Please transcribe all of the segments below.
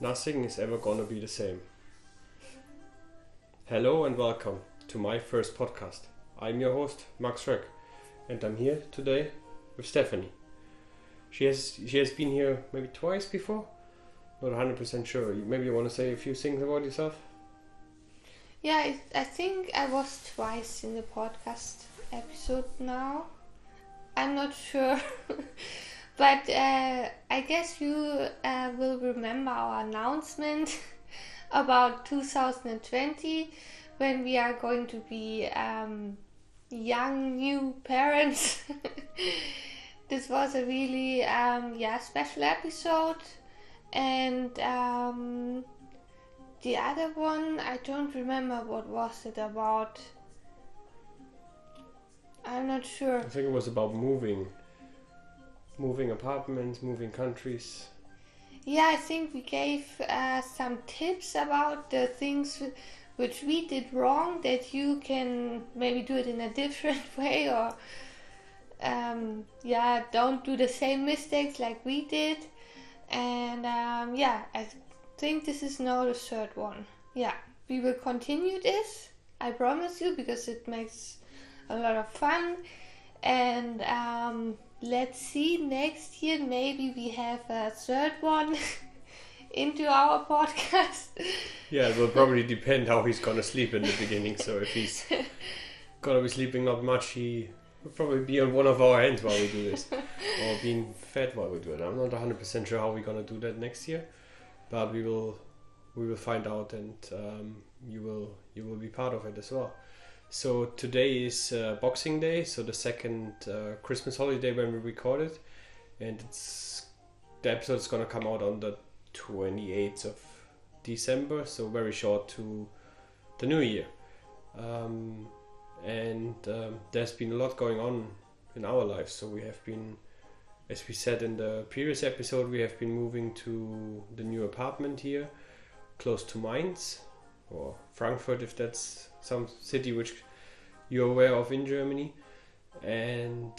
Nothing is ever gonna be the same. Hello and welcome to my first podcast. I'm your host, Max Röck, and I'm here today with Stephanie. She has been here maybe twice before? Not 100% sure. Maybe you want to say a few things about yourself? Yeah, I think I was twice in the podcast episode now. I'm not sure. But I guess you will remember our announcement about 2020 when we are going to be young new parents. This was a really special episode, and the other one I don't remember what was it about. I'm not sure. I think it was about moving apartments, moving countries. Yeah, I think we gave some tips about the things which we did wrong that you can maybe do it in a different way, or don't do the same mistakes like we did. And I think this is now the third one. Yeah, we will continue this, I promise you, because it makes a lot of fun. And let's see, next year maybe we have a third one into our podcast. Yeah, it will probably depend how he's gonna sleep in the beginning. So if he's gonna be sleeping not much, he will probably be on one of our hands while we do this, or being fed while we do it. I'm not 100% sure how we're gonna do that next year, but we will find out, and you will be part of it as well. So today is Boxing Day, so the second Christmas holiday when we record it, and the episode's gonna come out on the 28th of December, so very short to the new year. There's been a lot going on in our lives. So we have been, as we said in the previous episode, we have been moving to the new apartment here, close to Mainz, or Frankfurt, if that's some city which you're aware of in Germany. And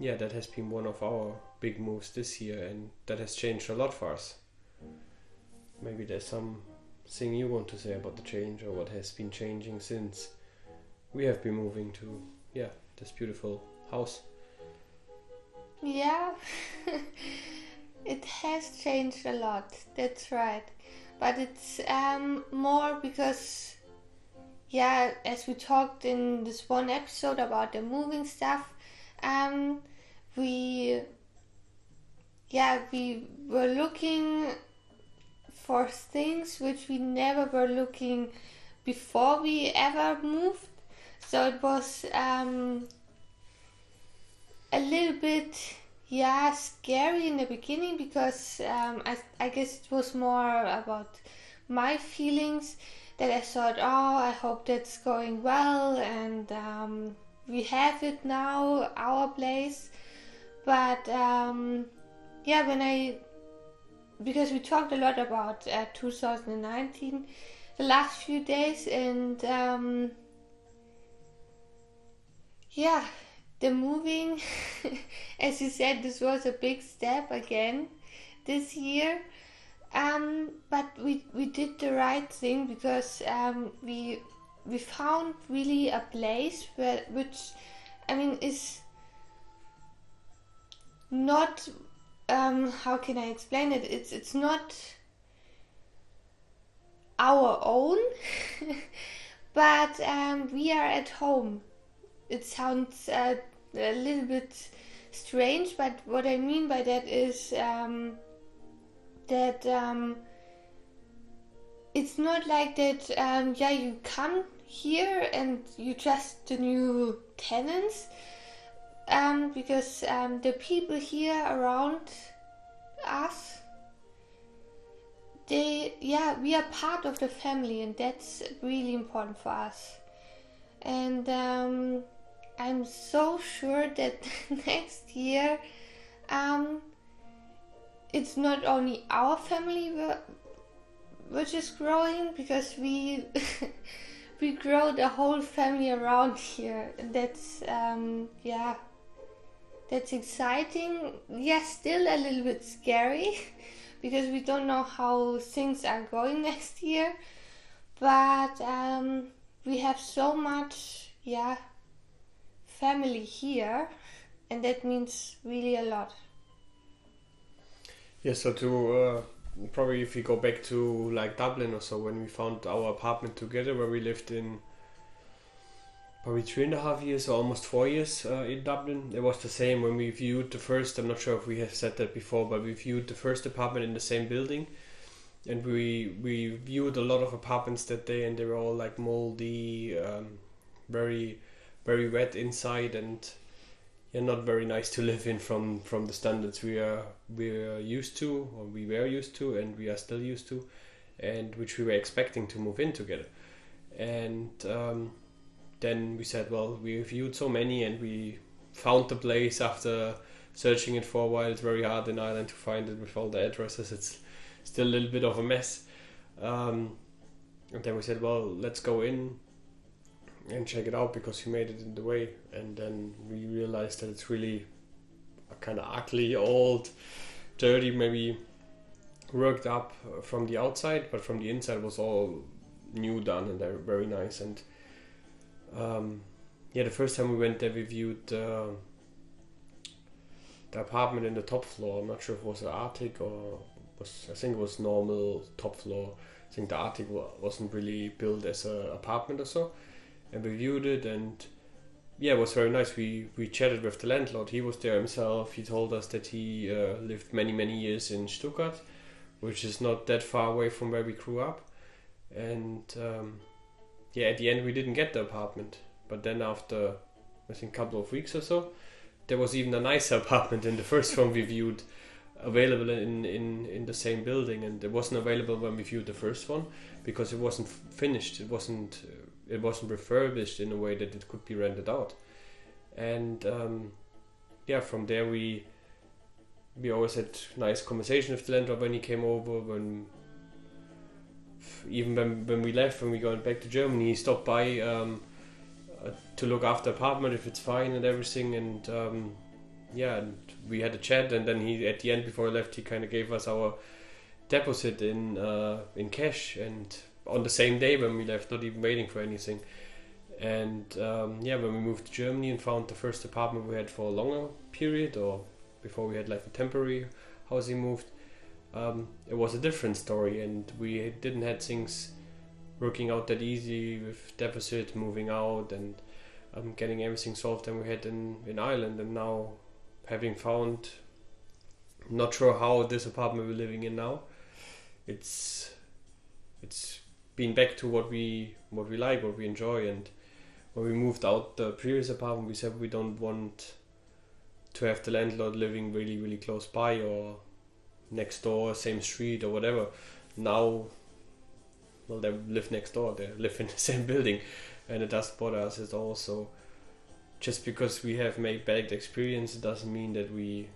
that has been one of our big moves this year, and that has changed a lot for us. Maybe there's something you want to say about the change, or what has been changing since we have been moving to this beautiful house. Yeah, it has changed a lot, that's right. But it's more because, as we talked in this one episode about the moving stuff, we were looking for things which we never were looking before we ever moved. So it was a little bit scary in the beginning, because I guess it was more about my feelings, that I thought, I hope that's going well, and we have it now, our place. But because we talked a lot about 2019 the last few days, and the moving, as you said, this was a big step again this year. But we did the right thing, because we found really a place which is not, how can I explain it? It's not our own, but we are at home. It sounds a little bit strange, but what I mean by that is that it's not like that you come here and you just the new tenants, because the people here around us, we are part of the family, and that's really important for us. And I'm so sure that next year it's not only our family which is growing, because we we grow the whole family around here. That's that's exciting. Yes, still a little bit scary, because we don't know how things are going next year. But we have so much, family here, and that means really a lot. Yeah, so to probably if we go back to like Dublin or so, when we found our apartment together, where we lived in probably 3.5 years or almost 4 years in Dublin, it was the same when we viewed the first. I'm not sure if we have said that before, but we viewed the first apartment in the same building, and we viewed a lot of apartments that day, and they were all like moldy, very very wet inside, and not very nice to live in from the standards we are used to, or we were used to, and we are still used to, and which we were expecting to move in together. And then we said, well, we viewed so many, and we found the place after searching it for a while. It's very hard in Ireland to find it with all the addresses. It's still a little bit of a mess. And then we said, well, let's go in and check it out, because he made it in the way. And then we realized that it's really a kind of ugly, old, dirty, maybe worked up from the outside, but from the inside it was all new done, and they're very nice. And the first time we went there, we viewed the apartment in the top floor. I'm not sure if it was an attic or I think it was normal top floor. I think the attic wasn't really built as an apartment or so. And we viewed it, and it was very nice. We chatted with the landlord. He was there himself. He told us that he lived many years in Stuttgart, which is not that far away from where we grew up. And at the end we didn't get the apartment, but then after I think a couple of weeks or so, there was even a nicer apartment in the first one we viewed, available in the same building. And it wasn't available when we viewed the first one because it wasn't finished. It wasn't refurbished in a way that it could be rented out. And from there we always had nice conversation with the landlord when he came over. When we left, when we going back to Germany, he stopped by to look after the apartment, if it's fine and everything. And and we had a chat, and then he, at the end before he left, he kind of gave us our deposit in cash, and on the same day when we left, not even waiting for anything. And when we moved to Germany and found the first apartment we had for a longer period, or before we had like a temporary housing moved, it was a different story, and we didn't had things working out that easy with deposit, moving out, and getting everything solved than we had in Ireland. And now, having found, not sure how this apartment we're living in now, it's been back to what we like, what we enjoy. And when we moved out the previous apartment, we said we don't want to have the landlord living really, really close by or next door, same street or whatever. Now, well, they live next door, they live in the same building, and it doesn't bother us at all. So just because we have made bad experience, it doesn't mean that we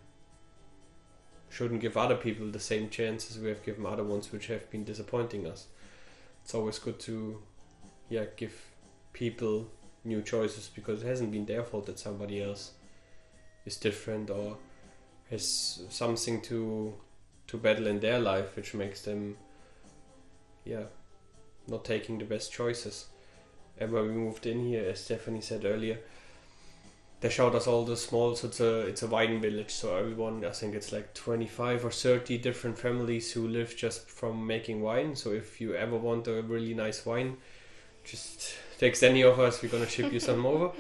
shouldn't give other people the same chances we have given other ones which have been disappointing us. It's always good to give people new choices, because it hasn't been their fault that somebody else is different or has something to battle in their life which makes them not taking the best choices. And when we moved in here, as Stephanie said earlier, they showed us all the small, so it's a wine village, so everyone, I think it's like 25 or 30 different families who live just from making wine. So if you ever want a really nice wine, just text any of us, we're gonna ship you some over.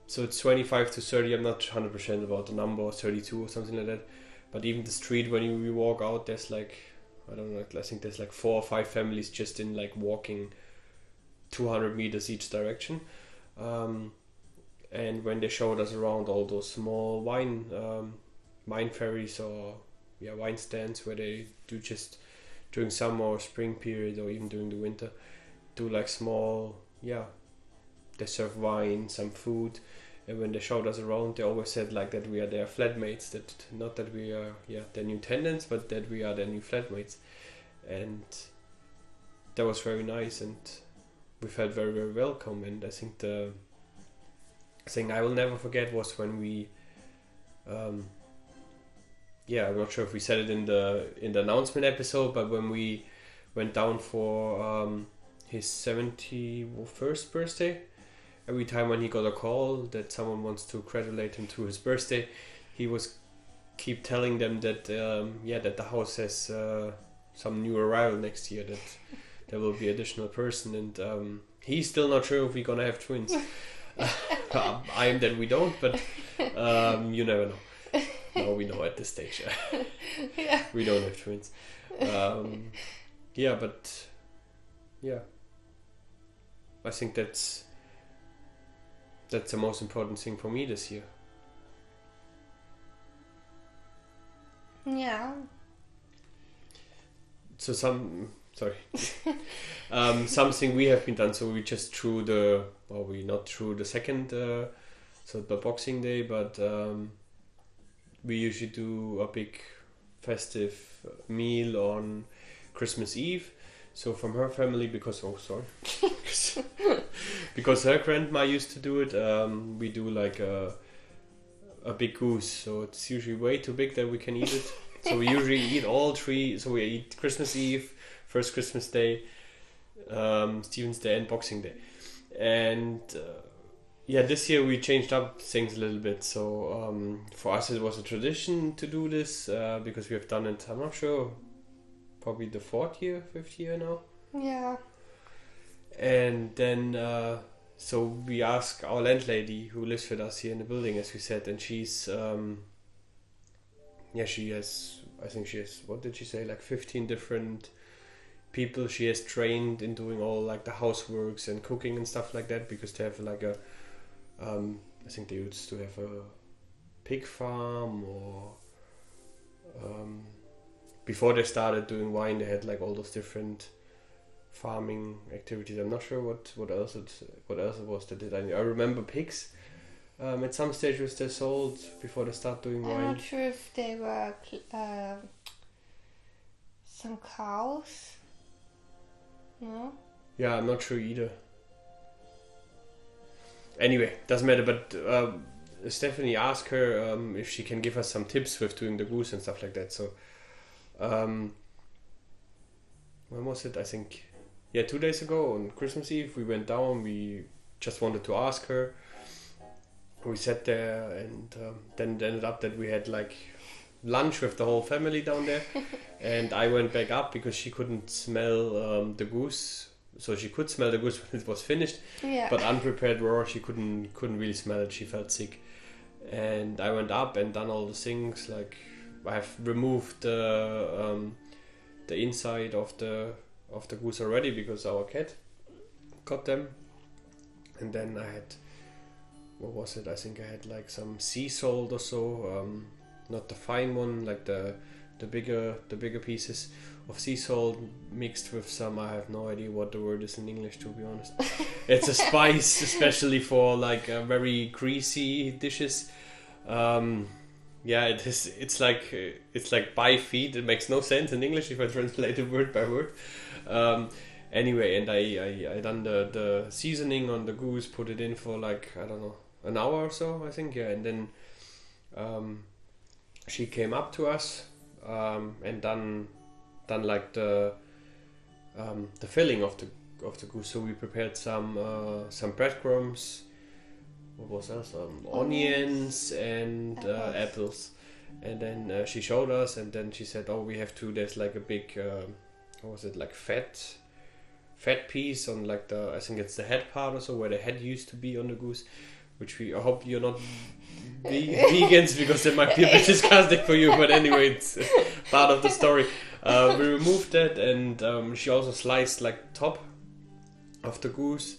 So it's 25 to 30, I'm not 100% about the number, or 32 or something like that. But even the street, when you walk out, there's like, I don't know, I think there's like 4 or 5 families just in like walking 200 meters each direction. And when they showed us around all those small wine ferries or wine stands where they do just during summer or spring period, or even during the winter, do like small, they serve wine, some food. And when they showed us around, they always said like that we are their flatmates, that not that we are their new tenants, but that we are their new flatmates. And that was very nice, and we felt very, very welcome. And I think the thing I will never forget was when we yeah, I'm not sure if we said it in the announcement episode, but when we went down for his 71st birthday, every time when he got a call that someone wants to congratulate him to his birthday, he was keep telling them that that the house has some new arrival next year, that there will be additional person, and he's still not sure if we're gonna have twins. I am that we don't, but you never know. Now we know at this stage. Yeah. We don't have twins. Yeah, but yeah, I think that's the most important thing for me this year. Yeah. So something we have been done. So we just we not threw the second, so the Boxing Day, but we usually do a big festive meal on Christmas Eve. So from her family, because her grandma used to do it, we do like a big goose. So it's usually way too big that we can eat it. So we usually eat all three. So we eat Christmas Eve, first Christmas Day, Stephen's Day, and Boxing Day. And this year we changed up things a little bit. So for us it was a tradition to do this because we have done it, I'm not sure, probably the 5th year now. Yeah. And then so we asked our landlady who lives with us here in the building, as we said, and she's she has, I think she has, what did she say, like 15 different people she has trained in doing all like the houseworks and cooking and stuff like that, because they have like a I think they used to have a pig farm, or before they started doing wine they had like all those different farming activities. I'm not sure what else it was that did. I remember pigs at some stage was they sold before they start doing wine. I'm not sure if they were some cows. No? Yeah, I'm not sure either. Anyway, doesn't matter, but Stephanie asked her if she can give us some tips with doing the goose and stuff like that. So when was it? I think 2 days ago on Christmas Eve we went down. We just wanted to ask her. We sat there, and then it ended up that we had like lunch with the whole family down there. And I went back up because she couldn't smell the goose. So she could smell the goose when it was finished, but unprepared raw, she couldn't really smell it. She felt sick, and I went up and done all the things. Like I have removed the inside of the goose already because our cat got them. And then I had, what was it? I think I had like some sea salt or so, not the fine one, like the bigger pieces of sea salt mixed with some, I have no idea what the word is in English, to be honest. It's a spice, especially for like very greasy dishes. It is. It's like by feet. It makes no sense in English if I translate it word by word. Anyway, and I done the seasoning on the goose, put it in for like, I don't know, an hour or so, I think. Yeah, and then she came up to us and done like the filling of the goose. So we prepared some breadcrumbs. What was else? Onions and apples. And then she showed us, and then she said, "Oh, we have to. There's like a big, what was it? Like fat piece on like I think it's the head part or so, where the head used to be on the goose." Which I hope you're not vegans, because that might be a bit disgusting for you. But anyway, it's part of the story. We removed that, and she also sliced like top of the goose,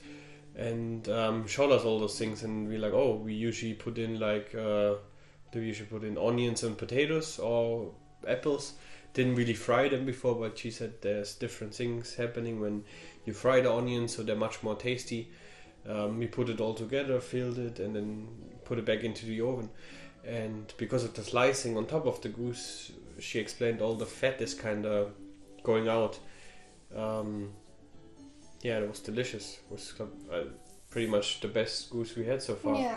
and showed us all those things. And we're like, oh, we usually put in like, do we usually put in onions and potatoes or apples? Didn't really fry them before, but she said there's different things happening when you fry the onions, so they're much more tasty. We put it all together, filled it, and then put it back into the oven. And because of the slicing on top of the goose, she explained all the fat is kind of going out. It was delicious. It was pretty much the best goose we had so far. Yeah.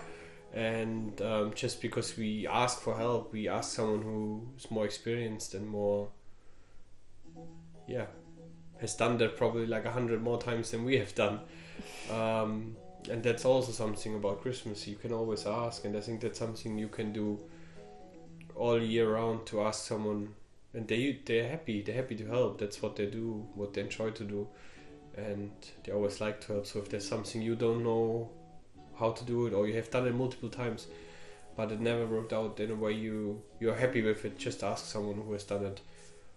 And just because we ask for help, we ask someone who's more experienced and more, has done that probably like 100 more times than we have done. And that's also something about Christmas. You can always ask, and I think that's something you can do all year round, to ask someone, and they're happy to help. That's what they do, what they enjoy to do, and they always like to help. So if there's something you don't know how to do it, or you have done it multiple times but it never worked out in a way you're happy with it, just ask someone who has done it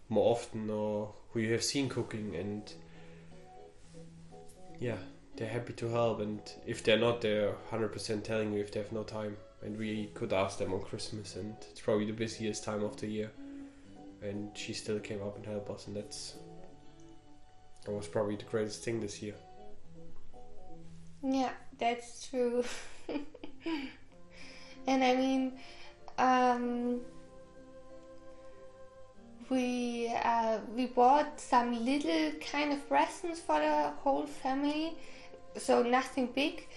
more often, or who you have seen cooking, and they're happy to help. And if they're not, they're 100% telling you if they have no time. And we could ask them on Christmas, and it's probably the busiest time of the year, and she still came up and helped us, and that was probably the greatest thing this year. Yeah, that's true. And I mean, we bought some little kind of presents for the whole family, so nothing big.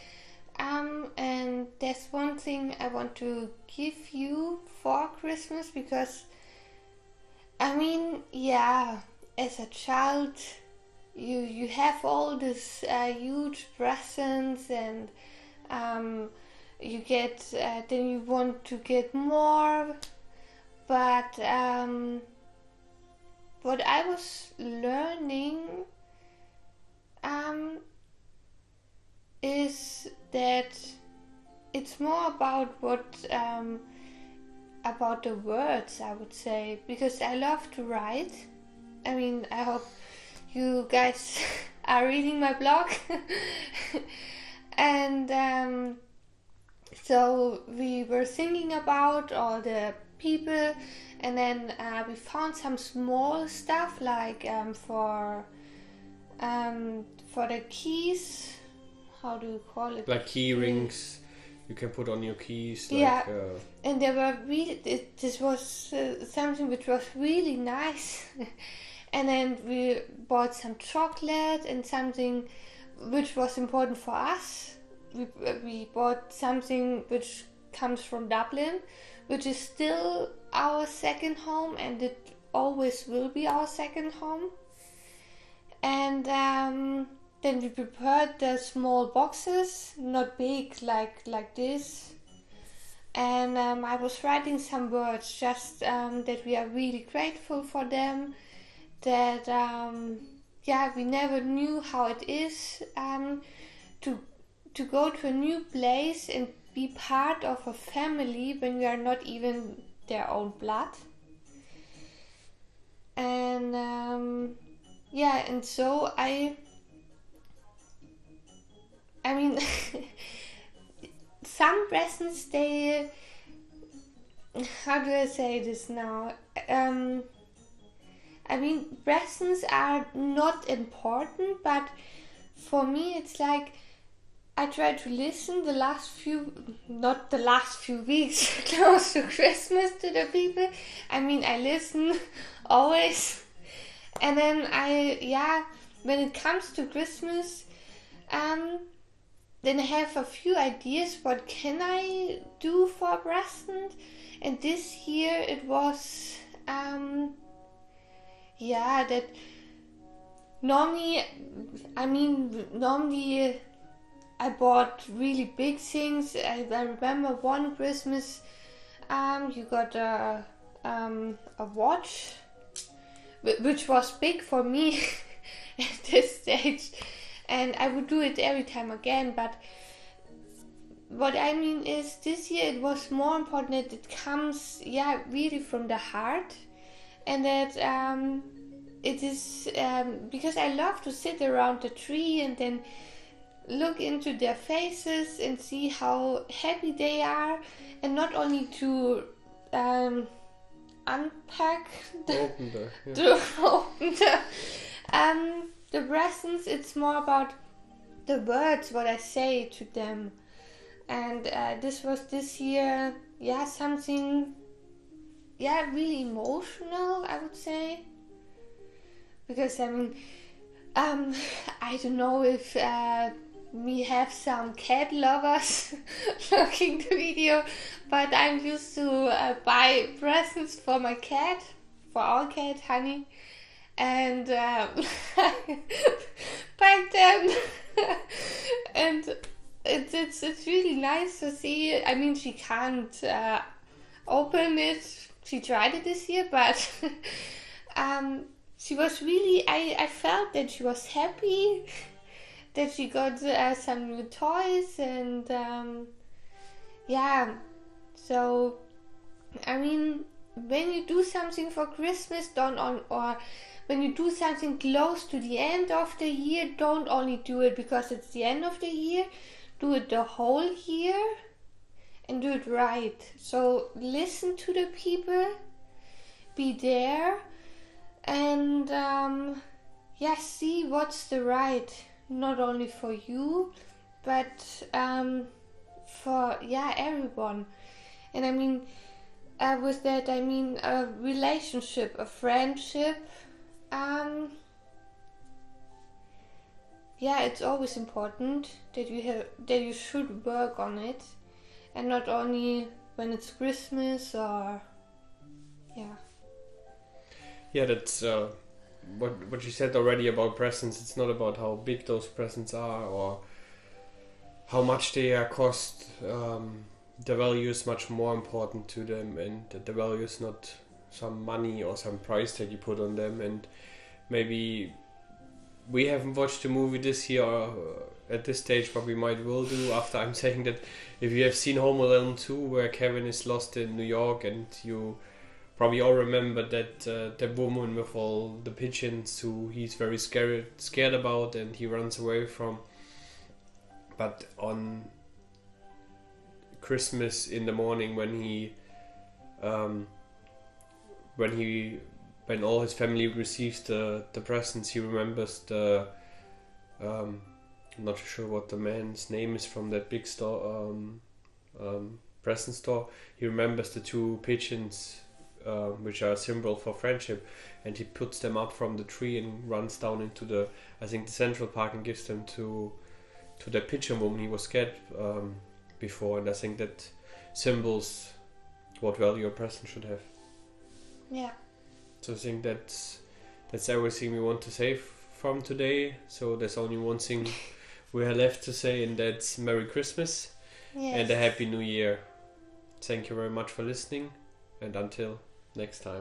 And there's one thing I want to give you for Christmas, because I mean, as a child, you have all these huge presents, and you get then you want to get more. But what I was learning is that it's more about about the words, I would say, because I love to write. I mean, I hope you guys are reading my blog. And so we were thinking about all the people, and then we found some small stuff like for the keys. How do you call it? Like key rings you can put on your keys. And they were really. This was something which was really nice. And then we bought some chocolate and something which was important for us. We bought something which comes from Dublin, which is still our second home, and it always will be our second home. And then we prepared the small boxes, not big like this. And I was writing some words, just that we are really grateful for them. That we never knew how it is to go to a new place and be part of a family when we are not even their own blood. And and so I mean, some presents, they, how do I say this now? I mean, presents are not important, but for me it's like I try to listen not the last few weeks, close to Christmas, to the people. I mean, I listen always. And then when it comes to Christmas, then I have a few ideas what can I do for a present. And this year it was that normally I bought really big things. I remember one Christmas you got a watch, which was big for me at this stage, and I would do it every time again. But what I mean is, this year it was more important that it comes really from the heart, and that it is because I love to sit around the tree and then look into their faces and see how happy they are, and not only to unpack open the presents. It's more about the words what I say to them. And this was this year something really emotional, I would say, because I mean I don't know if we have some cat lovers looking the video, but I'm used to buy presents for my cat, for our cat, Honey, and pack them. And it's really nice to see. I mean, she can't open it. She tried it this year, but she was really. I felt that she was happy that she got some new toys, and yeah. So I mean, when you do something for Christmas, or when you do something close to the end of the year, don't only do it because it's the end of the year. Do it the whole year and do it right. So listen to the people, be there, and see what's the right, not only for you, but for everyone. And I mean, with that I mean a relationship, a friendship. It's always important that you should work on it, and not only when it's Christmas or that's what you said already about presents. It's not about how big those presents are or how much they cost. The value is much more important to them, and the value is not some money or some price that you put on them. And maybe we haven't watched the movie this year at this stage, but we might will do after I'm saying that. If you have seen Home Alone 2, where Kevin is lost in New York, and you probably all remember that woman with all the pigeons who he's very scared about, and he runs away from. But on Christmas in the morning, when all his family receives the presents, he remembers the I'm not sure what the man's name is from that big store, present store. He remembers the two pigeons, which are a symbol for friendship, and he puts them up from the tree and runs down into the Central Park and gives them to that pigeon woman he was scared before. And I think that symbols what value a present should have. Yeah. So I think that's everything we want to say from today. So there's only one thing we have left to say, and that's Merry Christmas. Yes. And a Happy New Year. Thank you very much for listening, and until next time.